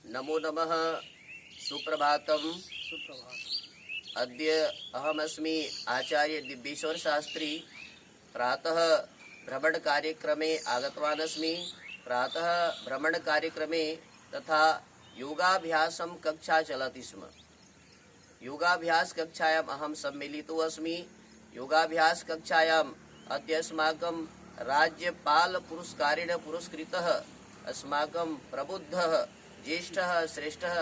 नमो नमः। सुप्रभातम्। अद्य अहमस्मि आचार्य दिव्येश्वर शास्त्री। प्रातः भ्रमण कार्यक्रमे आगतवान् अस्मि। प्रातः भ्रमण कार्यक्रमे तथा योगाभ्यासं कक्षा चलति स्म। योगाभ्यास कक्षायाम् अहं सम्मिलितो अस्मि। योगाभ्यास कक्षायाम् अद्य अस्माकं राज्यपाल पुरस्कारेण पुरस्कृतः अस्माकं प्रबुद्धः ज्येष्ठः श्रेष्ठः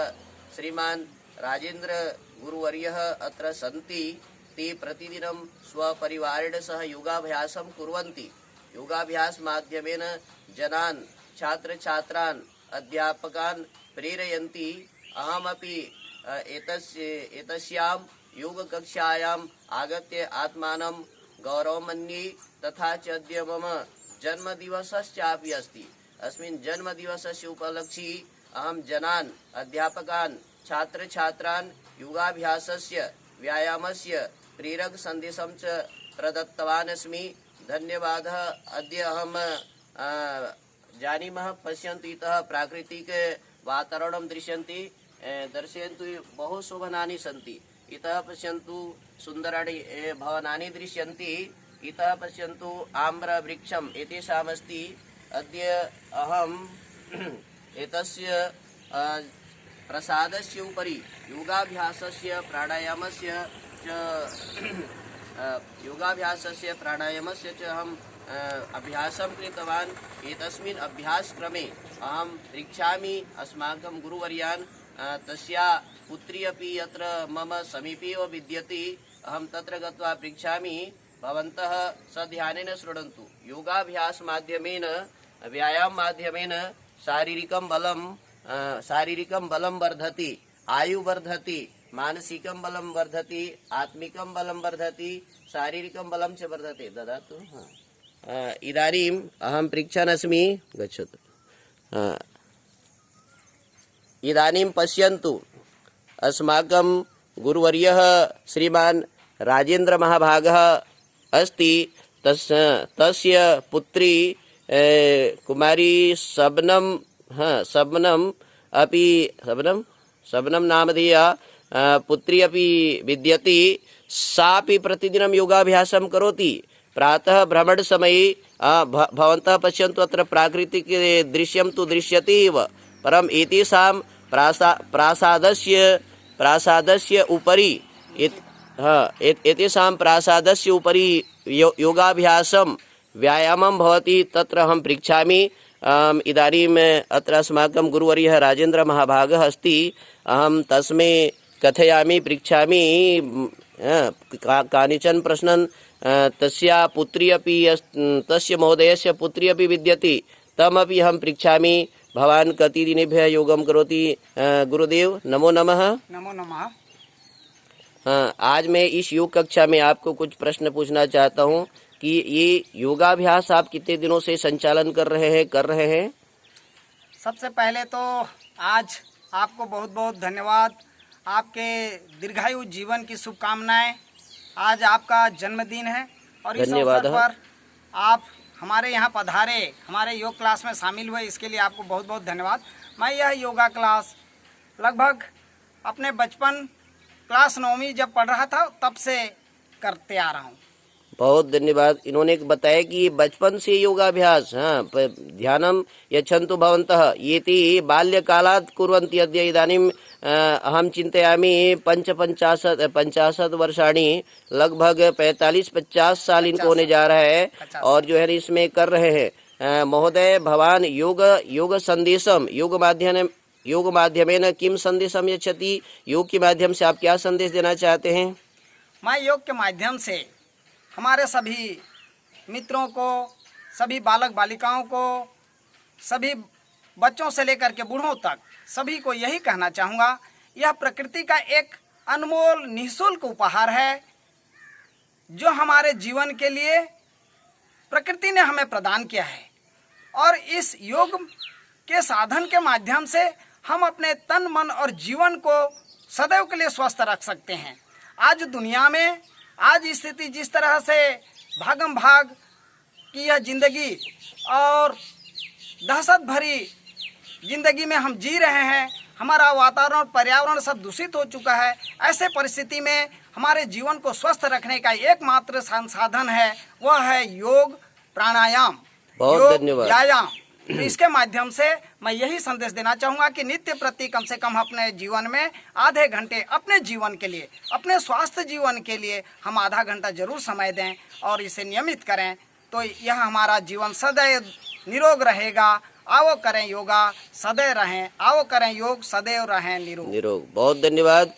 श्रीमान राजेंद्र गुरुवर्यः अत्र सन्ति। ते प्रतिदिनं स्वपरिवारेण सह योगाभ्यासं कुर्वन्ति। योगाभ्यास माध्यमेन जनान् छात्रछात्रान् अध्यापकान् प्रेरयन्ति। अहमपि एतस्यां योगकक्षायाम् आगत्य आत्मानं गौरवं मन्ये। तथा च अद्य मम जन्मदिवसश्चापि अस्ति। अस्मिन् जन्मदिवसस्य उपलक्ष्ये अहं जनान् अध्यापकान् छात्रछात्रान् योगाभ्यासस्य व्यायामस्य प्रेरक सन्देशं च प्रदत्तवान् अस्मि। धन्यवादः। अद्य अहं जानीमः पश्यन्तु इतः प्राकृतिक वातावरणं दर्शयन्तु बहु शोभनानि सन्ति। इतः पश्यन्तु सुन्दराणि भवनानि दृश्यन्ते। इतः पश्यन्तु आम्रवृक्षम् एतेषामस्ति। अद्य अहम् एतस्य प्रसादस्य उपरि योगाभ्यासस्य प्राणायामस्य च अहम् अभ्यासं कृतवान्। एतस्मिन् अभ्यासक्रमे अहं पृच्छामि अस्माकं गुरुवर्यान्। तस्या पुत्री अपि अत्र मम समीपे एव विद्यते। अहं तत्र गत्वा पृच्छामि। भवन्तः सध्यानेन शृण्वन्तु। योगाभ्यास माध्यमेन व्यायाम माध्यमेन शारीरिकं बलं वर्धति, आयु वर्धति, मानसिकं बलं वर्धति, आत्मिकं बलं वर्धति, शारीरिकं बलं च वर्धते। ददातु। इदानीम् अहं पृच्छन् अस्मि। गच्छतु। इदानीं पश्यन्तु अस्माकं गुरुवर्यः श्रीमान राजेंद्र महाभागः अस्ति। तस्य पुत्री कुमारी शबनम नामधेया पुत्री अपि विद्यते। सापि प्रतिदिनं योगाभ्यासं करोति। प्रातः भ्रमण समये भवन्तः पश्यन्तु अत्र प्राकृतिक दृश्यं तु दृश्यते एव, परम् एतेषां प्रासादस्य उपरि योगाभ्यासं व्यायामं भवति। तत्र अहं पृच्छामि। इदानीम् अत्र अस्माकं गुरुवर्यः राजेंद्र महाभागः अस्ति। अहं तस्मै कथयामि, पृच्छामि कानिचन प्रश्नान्। तस्या पुत्री अपि तस्य महोदयस्य पुत्री अपि विद्यते। तमपि अहं पृच्छामि। भवान् कति दिनेभ्यः योगं करोति? गुरुदेव नमो नमः। नमो नमः। आज मैं इस योग कक्षा में आपको कुछ प्रश्न पूछना चाहता हूँ कि ये योगाभ्यास आप कितने दिनों से संचालन कर रहे हैं? सबसे पहले तो आज आपको बहुत बहुत धन्यवाद। आपके दीर्घायु जीवन की शुभकामनाएं। आज आपका जन्मदिन है और इस अवसर पर आप हमारे यहाँ पधारे, हमारे योग क्लास में शामिल हुए, इसके लिए आपको बहुत बहुत धन्यवाद। मैं यह योगा क्लास लगभग अपने बचपन क्लास 9वीं जब पढ़ रहा था तब से करते आ रहा हूँ। बहुत धन्यवाद। इन्होंने बताया कि बचपन से योगाभ्यास ध्यानं यच्छन्तु भवन्तः येति बाल्यकालात् कुर्वन्ति। अद्य इदानीम् अहं चिन्तयामि 50 वर्षाणि, लगभग 45-50 साल इनको होने जा रहा है और जो है इसमें कर रहे हैं। महोदय, भवान योग संदेशम योग माध्यमेन किम संदेशम यच्छति? योग के माध्यम से आप क्या संदेश देना चाहते हैं? मैं योग के माध्यम से हमारे सभी मित्रों को, सभी बालक बालिकाओं को, सभी बच्चों से लेकर के बूढ़ों तक सभी को यही कहना चाहूँगा, यह प्रकृति का एक अनमोल निःशुल्क उपहार है जो हमारे जीवन के लिए प्रकृति ने हमें प्रदान किया है। और इस योग के साधन के माध्यम से हम अपने तन, मन और जीवन को सदैव के लिए स्वस्थ रख सकते हैं। आज दुनिया में आज स्थिति जिस तरह से भागम भाग की यह जिंदगी और दहशत भरी जिंदगी में हम जी रहे हैं, हमारा वातावरण पर्यावरण सब दूषित हो चुका है। ऐसे परिस्थिति में हमारे जीवन को स्वस्थ रखने का एकमात्र संसाधन है, वह है योग प्राणायाम, बहुत योग धन्यवाद। व्यायाम। तो इसके माध्यम से मैं यही संदेश देना चाहूँगा कि नित्य प्रति कम से कम अपने जीवन में आधे घंटे अपने जीवन के लिए, अपने स्वास्थ्य जीवन के लिए हम आधा घंटा जरूर समय दें और इसे नियमित करें, तो यह हमारा जीवन सदैव निरोग रहेगा। आओ करें योगा, सदैव रहें, आओ करें योग, सदैव रहें निरोग। निरोग। बहुत धन्यवाद।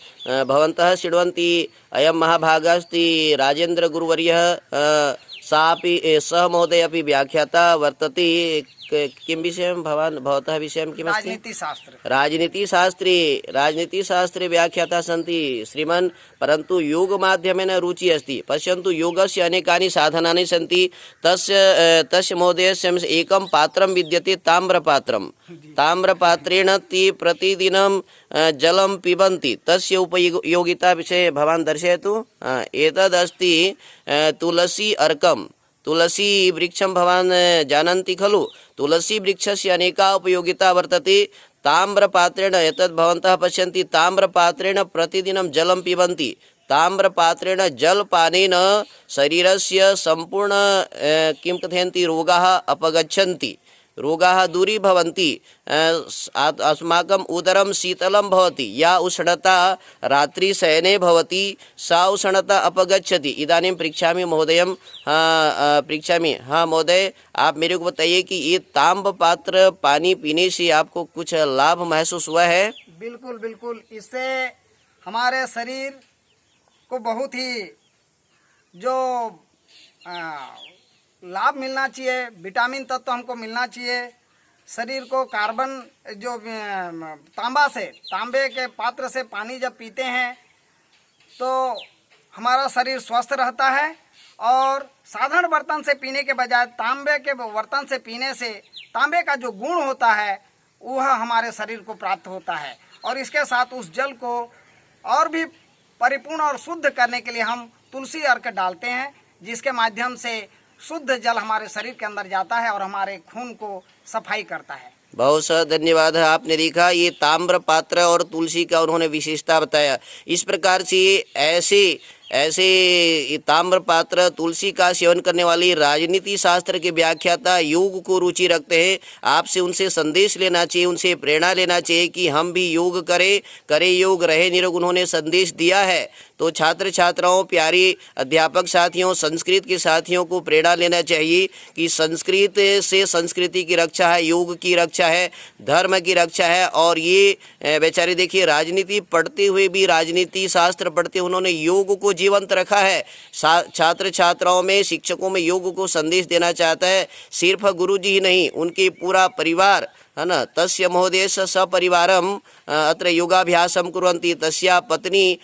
भवन्तः शृण्वन्ति अयं महाभागस्ति राजेन्द्र गुरुवर्यः सः महोदय अपि व्याख्याता वर्तते। किं विषयं भवतः विषयं किमस्ति? राजनीतिशास्त्रे व्याख्याता सन्ति श्रीमन्, परन्तु योगमाध्यमेन रुचिः अस्ति। पश्यन्तु, योगस्य अनेकानि साधनानि सन्ति। तस्य महोदयस्य एकं पात्रं विद्यते, ताम्रपात्रं। ताम्रपात्रेण ते प्रतिदिनं जलं पिबन्ति। तस्य उपयोगिता विषये भवान् दर्शयतु। एतदस्ति तुलसी अर्कं। तुलसी वृक्षं भवान् जानन्ति खलु? तुलसी वृक्षस्य अनेका उपयोगिता वर्तते। ताम्रपात्रेण, एतद् भवन्तः पश्यन्ति, ताम्रपात्रेण प्रतिदिनं जलं पिबन्ति। ताम्रपात्रेण जलपानेन शरीरस्य सम्पूर्ण किं कथयन्ति रोगाः अपगच्छन्ति, रोगाः दूरीभवन्ति। अस्माकम् उदरं शीतलं भवति। या उष्णता रात्रिशयने भवति, सा उष्णता अपगच्छति। इदानीं पृच्छामि महोदयं, पृच्छामि, हाँ महोदय, आप मेरे को बताइए कि ये ताम्रपात्र पानी पीने से आपको कुछ लाभ महसूस हुआ है? बिल्कुल बिल्कुल, इससे हमारे शरीर को बहुत ही जो लाभ मिलना चाहिए, विटामिन तत्व हमको मिलना चाहिए। शरीर को कार्बन जो तांबे के पात्र से पानी जब पीते हैं तो हमारा शरीर स्वस्थ रहता है। और साधारण बर्तन से पीने के बजाय तांबे के बर्तन से पीने से तांबे का जो गुण होता है वह हमारे शरीर को प्राप्त होता है। और इसके साथ उस जल को और भी परिपूर्ण और शुद्ध करने के लिए हम तुलसी अर्क डालते हैं, जिसके माध्यम से शुद्ध जल हमारे शरीर के अंदर जाता है और हमारे खून को सफाई करता है। बहुत सा धन्यवाद है। आपने देखा ये ताम्र पात्र और तुलसी का उन्होंने विशेषता बताया। इस प्रकार से ऐसे ताम्र पात्र तुलसी का सेवन करने वाली राजनीति शास्त्र के व्याख्याता योग को रुचि रखते हैं। आपसे उनसे संदेश लेना चाहिए, उनसे प्रेरणा लेना चाहिए कि हम भी योग करें योग, रहे निरोग। उन्होंने संदेश दिया है। तो छात्र छात्राओं, प्यारे अध्यापक साथियों, संस्कृत के साथियों को प्रेरणा लेना चाहिए कि संस्कृत से संस्कृति की रक्षा है, योग की रक्षा है, धर्म की रक्षा है। और ये बेचारे देखिए, राजनीति पढ़ते हुए भी, राजनीति शास्त्र पढ़ते उन्होंने योग को जीवंत रखा है। छात्र छात्राओं में, शिक्षकों में योग को संदेश देना चाहता है। सिर्फ गुरुजी ही नहीं, उनके पूरा परिवार है ना। तस्य महोदयस्य सपरिवारम अत्र योगाभ्यासं कुर्वन्ति। तस्या पत्नी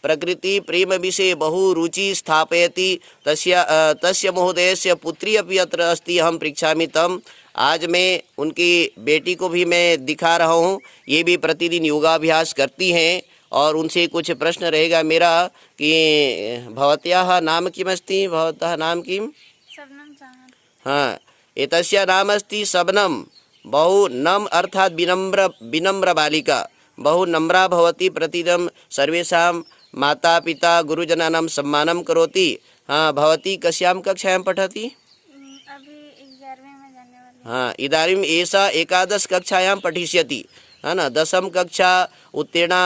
प्रकृति प्रेम विषये बहु रुचि स्थापयति। तस्य महोदयस्य पुत्री अपि अत्र अस्ति, अहं पृच्छामि तम्। आज मैं उनकी बेटी को भी मैं दिखा रहा हूँ, ये भी प्रतिदिन योगाभ्यास करती हैं। और उनसे कुछ प्रश्न रहेगा मेरा कि भवत्याः नाम किमस्ति? भवतः नाम किं? शबनम चाहत। हाँ, एतस्या नाम अस्ति शबनम। बहु नम अर्थात विनम्र बालिका, बहु नम्रा भवति। प्रतिदिनं सर्वेषां माता पिता गुरुजनानां सम्मानं करोति। हाँ, भवती कस्यां कक्षायां पठति? अभी 11वीं में जाने वाली। हाँ, इदानीम् एषा एकादश कक्षायां पठिष्यति, है ना। 10वीं कक्षा उत्तीर्णा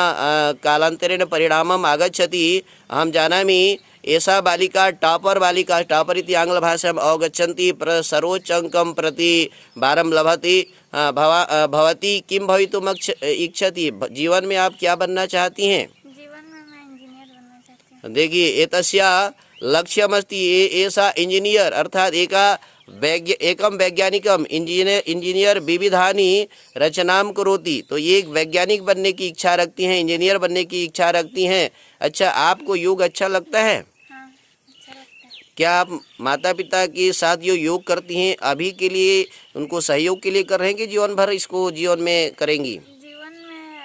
कालान्तरेण परिणामम् आगच्छति। अहं जानामि एषा बालिका टॉपर इति आङ्ग्लभाषायाम् अवगच्छन्ति, सर्वोच्चाङ्कं प्रति वारं लभति। भवती किं भवितुम् इच्छति? जीवन में आप क्या बनना चाहती हैं? जीवन में मैं इंजीनियर बनना चाहती हूँ। देखिए, एतस्या लक्ष्यमस्ति एषा इंजीनियर अर्थात एकम वैज्ञानिकम इंजीनियर विविधानि रचनाम करोति। तो ये एक वैज्ञानिक बनने की इच्छा रखती हैं, इंजीनियर बनने की इच्छा रखती हैं। अच्छा, आपको योग अच्छा लगता है? हाँ, अच्छा लगता है। क्या आप माता पिता के साथ जो योग करती हैं अभी के लिए उनको सहयोग के लिए कर रहे हैं कि जीवन भर इसको जीवन में करेंगी? जीवन में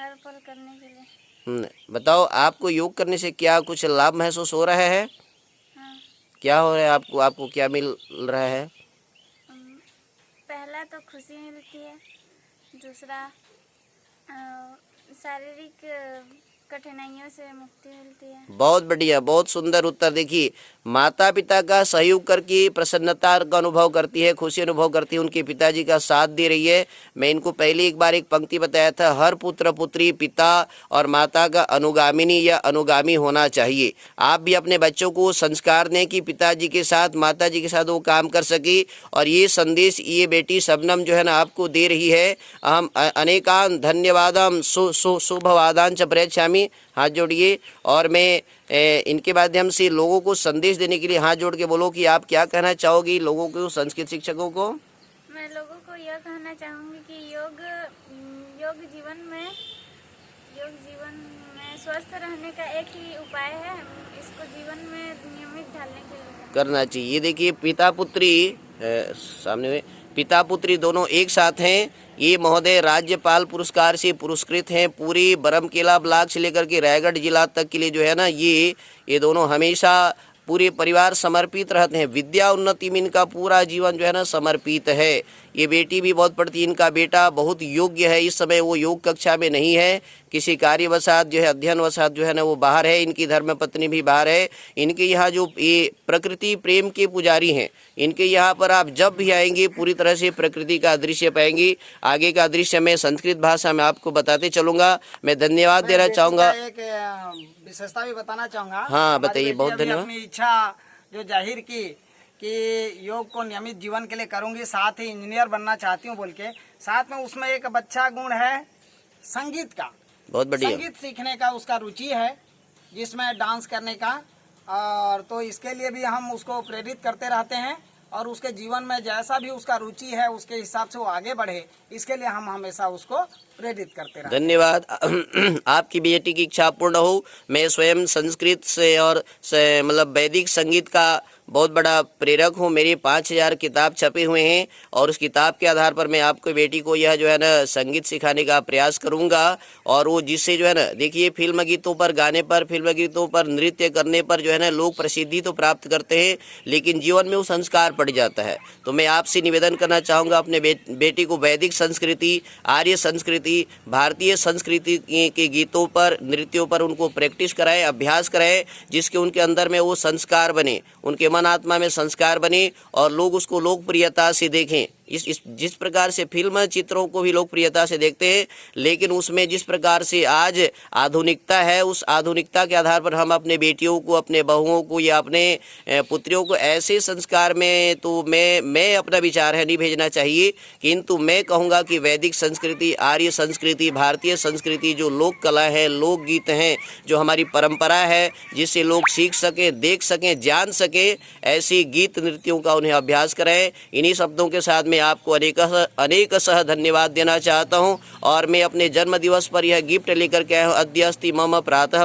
हर पल करने के लिए। बताओ, आपको योग करने से क्या कुछ लाभ महसूस हो रहा है? हाँ। क्या हो रहा है आपको क्या मिल रहा है? पहला तो खुशी मिलती है, दूसरा शारीरिक कठिनाइयों से मुक्ति मिलती है। बहुत बढ़िया, बहुत सुंदर उत्तर। देखिए, माता पिता का सहयोग करके प्रसन्नता का अनुभव करती है, खुशी अनुभव करती है, उनके पिताजी का साथ दे रही है। मैं इनको पहले एक बार एक पंक्ति बताया था, हर पुत्र पुत्री पिता और माता का अनुगामिनी या अनुगामी होना चाहिए। आप भी अपने बच्चों को संस्कार दें कि पिताजी के साथ माता जी के साथ वो काम कर सके, और ये संदेश ये बेटी शबनम जो है ना आपको दे रही है। हम अनेकान धन्यवादम शुभवादांच प्रयच्छामि। हाथ जोड़िए और मैं इनके माध्यम से लोगों को संदेश देने के लिए हाथ जोड़ के बोलो कि आप क्या कहना चाहोगी लोगों को, संस्कृत शिक्षकों को। मैं लोगों को यह कहना चाहूँगी कि योग जीवन में स्वस्थ रहने का एक ही उपाय है। इसको जीवन में नियमित ढालने के लिए करना चाहिए। ये देखिए, पिता पुत्री सामने में पिता पुत्री दोनों एक साथ हैं। ये महोदय राज्यपाल पुरस्कार से पुरस्कृत हैं। पूरी बरमकेला ब्लॉक से लेकर के रायगढ़ जिला तक के लिए जो है ना ये दोनों हमेशा पूरे परिवार समर्पित रहते हैं। विद्या उन्नति में इनका पूरा जीवन जो है ना समर्पित है। ये बेटी भी बहुत पढ़ती है, इनका बेटा बहुत योग्य है। इस समय वो योग कक्षा में नहीं है, किसी कार्यवशात जो है अध्ययनवशात जो है ना वो बाहर है। इनकी धर्मपत्नी भी बाहर है। इनके यहाँ जो ये प्रकृति प्रेम के पुजारी हैं, इनके यहाँ पर आप जब भी आएंगे पूरी तरह से प्रकृति का दृश्य पाएंगे। आगे का दृश्य मैं संस्कृत भाषा में आपको बताते चलूँगा। मैं धन्यवाद देना चाहूँगा। एक विशेषता भी बताना चाहूँगा। हाँ बताइए, बहुत धन्यवाद। अपनी इच्छा जो जाहिर की कि योग को नियमित जीवन के लिए करूँगी, साथ ही इंजीनियर बनना चाहती हूँ बोल के। साथ में उसमें एक बच्चा गुण है संगीत का, बहुत बढ़िया। संगीत सीखने का उसका रुचि है, जिसमें डांस करने का। और तो इसके लिए भी हम उसको प्रेरित करते रहते हैं, और उसके जीवन में जैसा भी उसका रुचि है उसके हिसाब से वो आगे बढ़े, इसके लिए हम हमेशा उसको प्रेरित करते रहते हैं। धन्यवाद। आपकी बेटी की इच्छा पूर्ण हो। मैं स्वयं संस्कृत से और मतलब वैदिक संगीत का बहुत बड़ा प्रेरक हूँ। मेरे 5000 किताब छपे हुए हैं, और उस किताब के आधार पर मैं आपको बेटी को यह जो है ना संगीत सिखाने का प्रयास करूँगा। और वो जिससे जो है ना, देखिए, फिल्म गीतों पर गाने पर, फिल्म गीतों पर नृत्य करने पर जो है ना लोग प्रसिद्धि तो प्राप्त करते हैं, लेकिन जीवन में वो संस्कार पड़ जाता है। तो मैं आपसे निवेदन करना चाहूँगा, अपने बेटी को वैदिक संस्कृति, आर्य संस्कृति, भारतीय संस्कृति के गीतों पर, नृत्यों पर उनको प्रैक्टिस कराएं, अभ्यास कराएं, जिसके उनके अंदर में वो संस्कार बने, उनके मन आत्मा में संस्कार बने, और लोग उसको लोकप्रियता से देखें। जिस प्रकार से फिल्म चित्रों को भी लोकप्रियता से देखते हैं, लेकिन उसमें जिस प्रकार से आज आधुनिकता है, उस आधुनिकता के आधार पर हम अपने बेटियों को, अपने बहुओं को या अपने पुत्रियों को ऐसे संस्कार में तो मैं अपना विचार है नहीं भेजना चाहिए, किंतु मैं कहूँगा कि वैदिक संस्कृति, आर्य संस्कृति, भारतीय संस्कृति, जो लोक कला है, लोकगीत हैं, जो हमारी परंपरा है, जिससे लोग सीख सकें, देख सकें, जान सकें, ऐसी गीत नृत्यों का उन्हें अभ्यास कराएं। इन्हीं शब्दों के साथ मैं आपको अनेकशः धन्यवाद देना चाहता हूं। और मैं अपने जन्म दिवस पर यह गिफ्ट लेकर के आया हूं। अद्य अस्ति मम प्रातः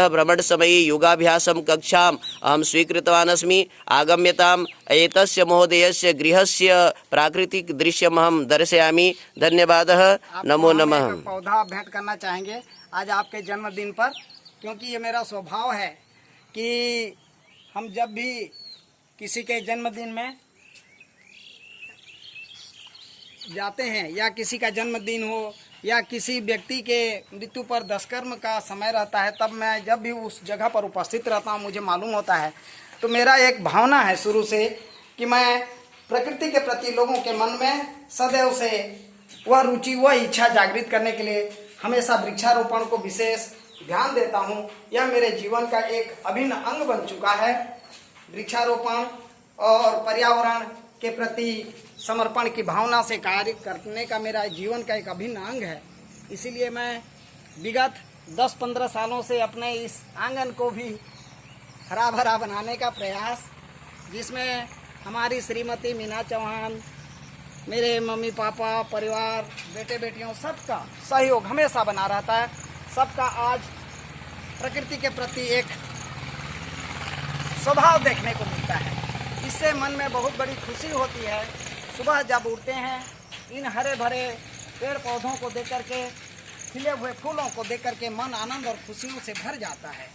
भ्रमण समये योगाभ्यासम कक्षाम अहम स्वीकृतवान् अस्मि। आगम्यताम एतस्य महोदयस्य गृहस्य प्राकृतिक दृश्यम हम दर्शयामि। धन्यवादः। नमो नमः। पौधा भेंट करना चाहेंगे आज आपके जन्मदिन पर, क्योंकि ये मेरा स्वभाव है कि हम जब भी किसी के जन्मदिन में जाते हैं, या किसी का जन्मदिन हो, या किसी व्यक्ति के मृत्यु पर दशकर्म का समय रहता है, तब मैं जब भी उस जगह पर उपस्थित रहता हूँ, मुझे मालूम होता है, तो मेरा एक भावना है शुरू से कि मैं प्रकृति के प्रति लोगों के मन में सदैव से वह रुचि, वह इच्छा जागृत करने के लिए हमेशा वृक्षारोपण को विशेष ध्यान देता हूँ। यह मेरे जीवन का एक अभिन्न अंग बन चुका है। वृक्षारोपण और पर्यावरण के प्रति समर्पण की भावना से कार्य करने का मेरा जीवन का एक अभिन्न अंग है। इसीलिए मैं विगत 10-15 सालों से अपने इस आंगन को भी हरा भरा बनाने का प्रयास, जिसमें हमारी श्रीमती मीना चौहान, मेरे मम्मी पापा, परिवार, बेटे बेटियों, सबका सहयोग हमेशा बना रहता है। सबका आज प्रकृति के प्रति एक स्वभाव देखने को मिलता है। इससे मन में बहुत बड़ी खुशी होती है। सुबह जब उठते हैं, इन हरे भरे पेड़ पौधों को देख करके, खिले हुए फूलों को देख करके मन आनंद और खुशियों से भर जाता है।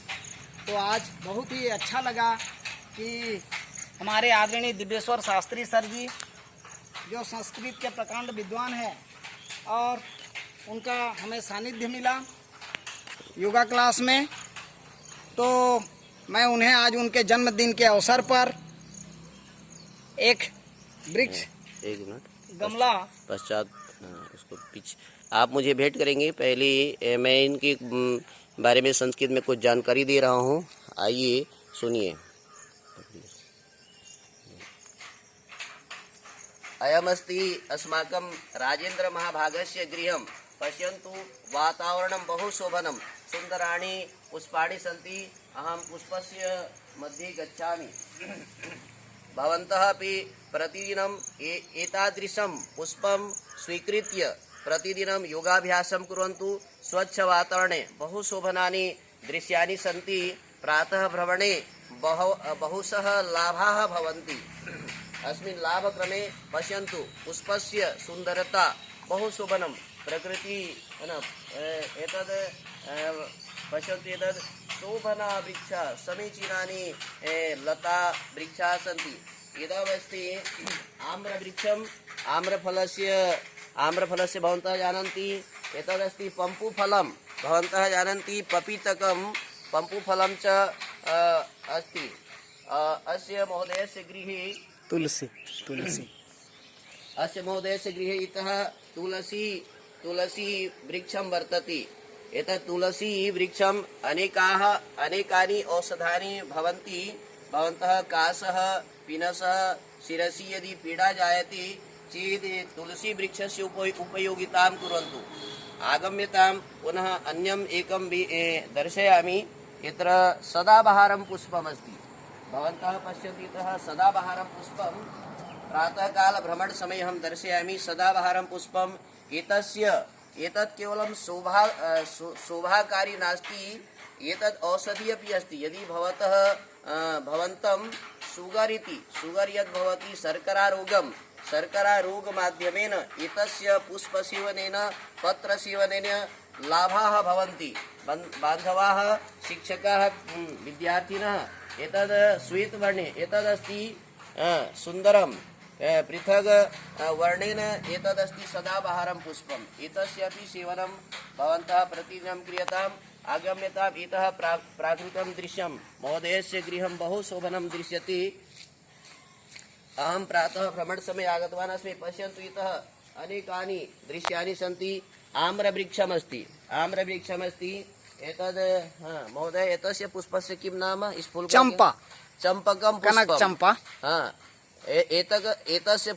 तो आज बहुत ही अच्छा लगा कि हमारे आदरणीय दिव्येश्वर शास्त्री सर जी, जो संस्कृत के प्रकांड विद्वान हैं, और उनका हमें सानिध्य मिला योगा क्लास में। तो मैं उन्हें आज उनके जन्मदिन के अवसर पर एक वृक्ष एक मिनट गमला पश्चात उसको पीछे आप मुझे भेंट करेंगे। पहले मैं इनके बारे में संस्कृत में कुछ जानकारी दे रहा हूँ, आइए सुनिए। अयमस्ति अस्माकं राजेन्द्र महाभागस्य गृहं पश्यन्तु वातावरणं बहु शोभनं सुन्दराणि पुष्पाणि सन्ति। अहं पुष्पस्य मध्ये गच्छामि। भवन्तः अपि प्रतिदिनं एतादृशं पुष्पं स्वीकृत्य प्रतिदिनं योगाभ्यासं कुर्वन्तु। स्वच्छ वातावरणे बहु शोभनानि दृश्यानि सन्ति। प्रातः भ्रमणे बहुशः लाभाः भवन्ति। अस्मिन् लाभक्रमे पश्यन्तु पुष्पस्य सुन्दरता बहु शोभनं प्रकृति एतद् पश्यन्तु एतद् शोभना वृक्षा समीचीनानि लता वृक्षाः सन्ति। इदमस्ति आम्रवृक्षम्। आम्रफलस्य भवन्तः जानन्ति। एतदस्ति पम्पूफलं भवन्तः जानन्ति। पपीतकं पम्पूफलं च अस्ति। अस्य महोदयस्य गृहे तुलसी अस्य महोदयस्य गृहे इतः तुलसी वृक्षं वर्तते। एतत् तुलसी वृक्षम् अनेकानि औषधानि भवन्ति। भवन्तः कासः पिनसः शिरसि यदि पीडा जायते चेत् तुलसी वृक्षस्य उपयोगितां कुर्वन्तु। आगम्यतां पुनः अन्यम् एकं दर्शयामि। यत्र सदाबहारं पुष्पमस्ति। भवन्तः पश्यन्ति इतः सदाबहारं पुष्पं प्रातःकाल भ्रमण समये अहं दर्शयामि। सदाबहारं पुष्पम् एतत् केवलं शोभाकारी नास्ति, एतत् औषधि अपि अस्ति। यदि भवन्तं शुगर् यद् भवति शर्करा रोगमाध्यमेन एतस्य पुष्पसेवनेन पत्रसेवनेन लाभाः भवन्ति। बान्धवाः शिक्षकाः विद्यार्थिनः एतद् श्वेतवर्णे एतदस्ति सुन्दरं पृथग् वर्णेन एतदस्ति सदाबहारं पुष्पम्। एतस्य अपि सेवनं भवन्तः प्रतिदिनं क्रियताम्। आगम्यताम्। इतः प्राकृतं दृश्यं महोदयस्य गृहं बहु शोभनं दृश्यते। अहं प्रातः भ्रमणसमये आगतवान् अस्मि। पश्यन्तु इतः अनेकानि दृश्यानि सन्ति। आम्रवृक्षमस्ति। एतद् महोदय एतस्य पुष्पस्य किं नाम? चंपा चम्पकं कनक चंपा। एतस्य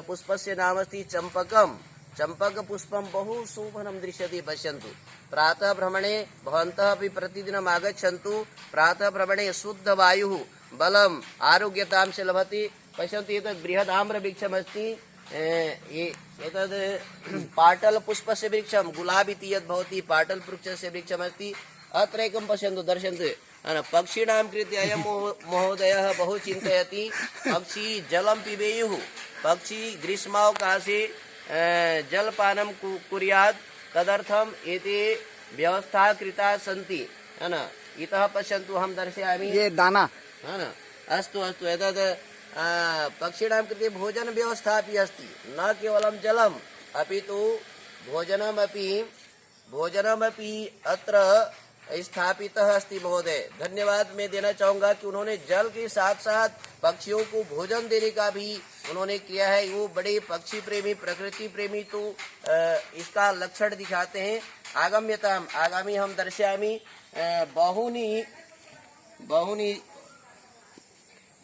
पुष्पस्य नाम अस्ति चम्पकं। चम्पकपुष्पं बहु शोभनं दृश्यते। पश्यन्तु प्रातः भ्रमणे भवन्तः अपि प्रतिदिनम् आगच्छन्तु। प्रातः भ्रमणे शुद्धवायुः बलम् आरोग्यतां च लभते। पश्यन्तु एतद् बृहद् आम्रवृक्षमस्ति। एतद् पाटल पुष्पस्य वृक्षं गुलाबी इति यद् भवति पाटल वृक्षस्य वृक्षमस्ति। अत्र एकं पश्यन्तु दर्शयन्तु। पक्षिणां कृते अयं महोदयः बहु चिन्तयति। पक्षी जलं पिबेयुः। पक्षी ग्रीष्मावकाशे जलपानं कुर्यात् तदर्थम् एते व्यवस्था कृता सन्ति। इतः पश्यन्तु अहं दर्शयामि। ये दाना अस्तु एतद् पक्षिणां कृते भोजन व्यवस्था अपि अस्ति। न केवलं जलम् अपि तु भोजनमपि अत्र स्थापितः अस्ति। महोदय धन्यवाद मैं देना चाहूँगा कि उन्होंने जल के साथ साथ पक्षियों को भोजन देने का भी उन्होंने किया है। वो बड़े पक्षी प्रेमी प्रकृति प्रेमी तो इसका लक्षण दिखाते हैं। आगम्यताम् आगामी हम दर्शयामि बहूनि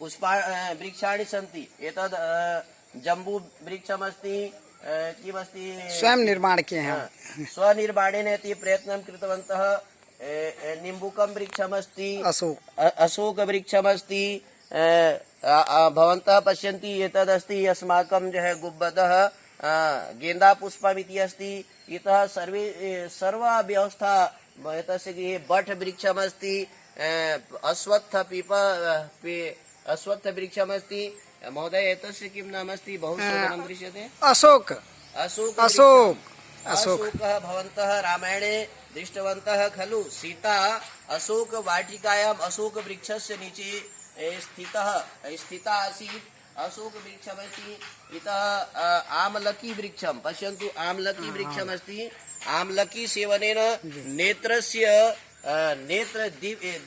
वृक्षाणि सन्ति। एतद् जम्बू वृक्षमस्ति। किमस्ति? स्वयं निर्माण किए हैं। स्वनिर्माणेन इति प्रयत्नं कृतवन्तः। निम्बुकं वृक्षमस्ति। अशोक वृक्षमस्ति। भवन्तः पश्यन्ति एतदस्ति अस्माकं जो है गुब्बदः गेंदा पुष्पम् इति अस्ति। इतः सर्वा व्यवस्था एतस्य गृहे बठ वृक्षमस्ति। अश्वत्थ वृक्षमस्ति। महोदय एतस्य किं नाम अस्ति? बहु शोभनं दृश्यते। अशोकः भवन्तः रामायणे दृष्टवन्तः खलु। सीता अशोक वाटिकायाम् अशोक वृक्षस्य नीचे स्थिता आसीत्। अशोक वृक्षमस्ति इतः आमलकी वृक्षं पश्यन्तु आमलकी वृक्षमस्ति आमलकी सेवनेन नेत्रस्य नेत्र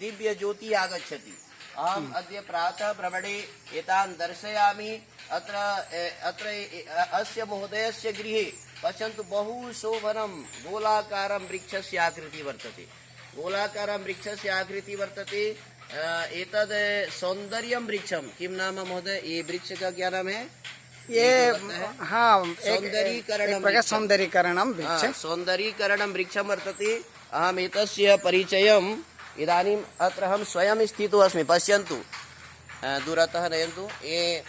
दिव्य ज्योति आगच्छति अहम् अद्य प्रातः भ्रमणे एतान् दर्शयामि अत्र अस्य महोदयस्य गृहे पश्यन्तु बहु शोभनं गोलाकारं वृक्षस्य आकृति वर्तते गोलाकारं वृक्षस्य आकृति वर्तते एतद् सौन्दर्यं वृक्षं किं नाम महोदय ये वृक्ष का क्या नाम है ये हाँ सौन्दरीकरणं सौन्दरीकरणं वृक्षं वर्तते अहम् एतस्य परिचयम् इदानीम् अत्र अहं स्वयं स्थितो अस्मि पश्यन्तु दूरतः नयन्तु ये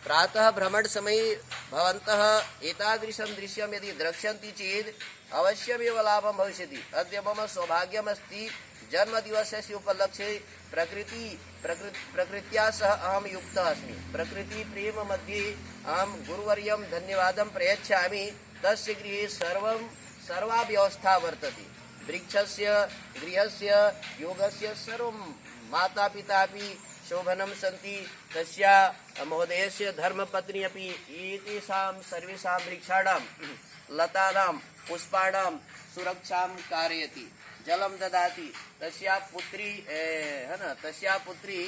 प्रातः भ्रमणसमये भवन्तः एतादृशं दृश्यं यदि द्रक्ष्यन्ति चेत् अवश्यमेव लाभं भविष्यति अद्य मम सौभाग्यमस्ति जन्मदिवसस्य उपलक्ष्ये प्रकृत्या सह अहं युक्तः अस्मि प्रकृति प्रेम मध्ये अहं गुरुवर्यं धन्यवादं प्रयच्छामि तस्य गृहे सर्वा व्यवस्था वर्तते वृक्षस्य गृहस्य योगस्य सर्वं माता पिता अपि शोभनं सन्ति तस्य महोदयस्य धर्मपत्नी अपि एतेषां सर्वेषां वृक्षाणां लतानां पुष्पाणां सुरक्षां कारयति जलं ददाति तस्या पुत्री है न तस्या पुत्री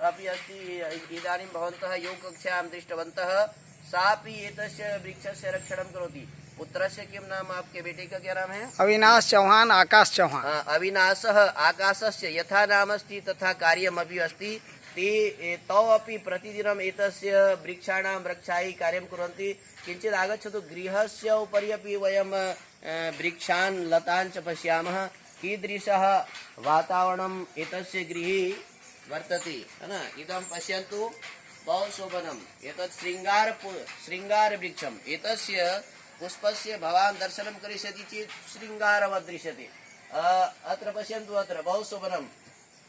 अपि अस्ति इदानीं भवन्तः योगकक्षायां दृष्टवन्तः सापि एतस्य वृक्षस्य रक्षणं करोति पुत्रस्य किं नाम आपके बेटे का क्या नाम है अविनाश चौहान आकाश चौहान अविनाशः आकाशस्य यथा नाम अस्ति तथा कार्यमपि अस्ति ते तौ अपि प्रतिदिनम् एतस्य वृक्षाणां रक्षायै कार्यं कुर्वन्ति किञ्चित् आगच्छतु गृहस्य उपरि अपि वयं वृक्षान् लतान् च पश्यामः कीदृशः वातावरणम् एतस्य गृहे वर्तते है न इदं पश्यन्तु बहु शोभनम् एतत् शृङ्गारवृक्षम् एतस्य पुष्पस्य भवान् दर्शनं करिष्यति चेत् शृङ्गारवत् दृश्यते अत्र पश्यन्तु अत्र बहु शोभनं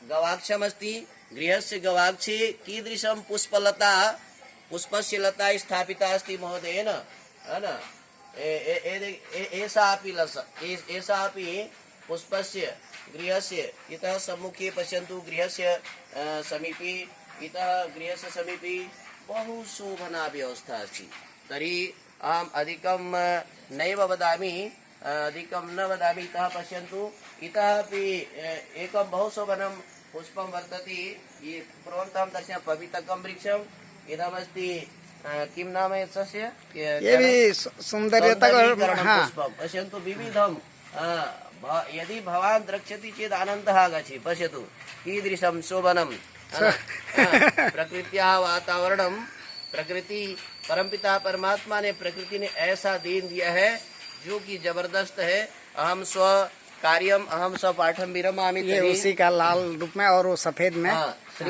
गवाक्षमस्ति गृहस्य गवाक्षे कीदृशं पुष्पस्य लता स्थापिता अस्ति महोदयेन है न एषा अपि पुष्पस्य गृहस्य इतः सम्मुखे पश्यन्तु गृहस्य समीपे इतः गृहस्य समीपे बहु शोभना व्यवस्था अस्ति तर्हि अहम् अधिकं नैव वदामि अधिकं न वदामि इतः पश्यन्तु इतः अपि एकं बहु शोभनं पुष्पं वर्तते ये पूर्वन्तः दर्शयामि पवितकं वृक्षम् इदमस्ति किं नाम एतस्य ये भी पुष्पं पश्यन्तु विविधं यदि भवान् द्रक्ष्यति चेत् आनन्दः आगच्छति पश्यतु कीदृशं शोभनं प्रकृत्याः वातावरणं प्रकृति परमपिता परमात्मा ने प्रकृति ने ऐसा देन दिया है जो कि जबरदस्त है अहम स्व पाठम विरमामि ये उसी का लाल रूप में और वो सफेद में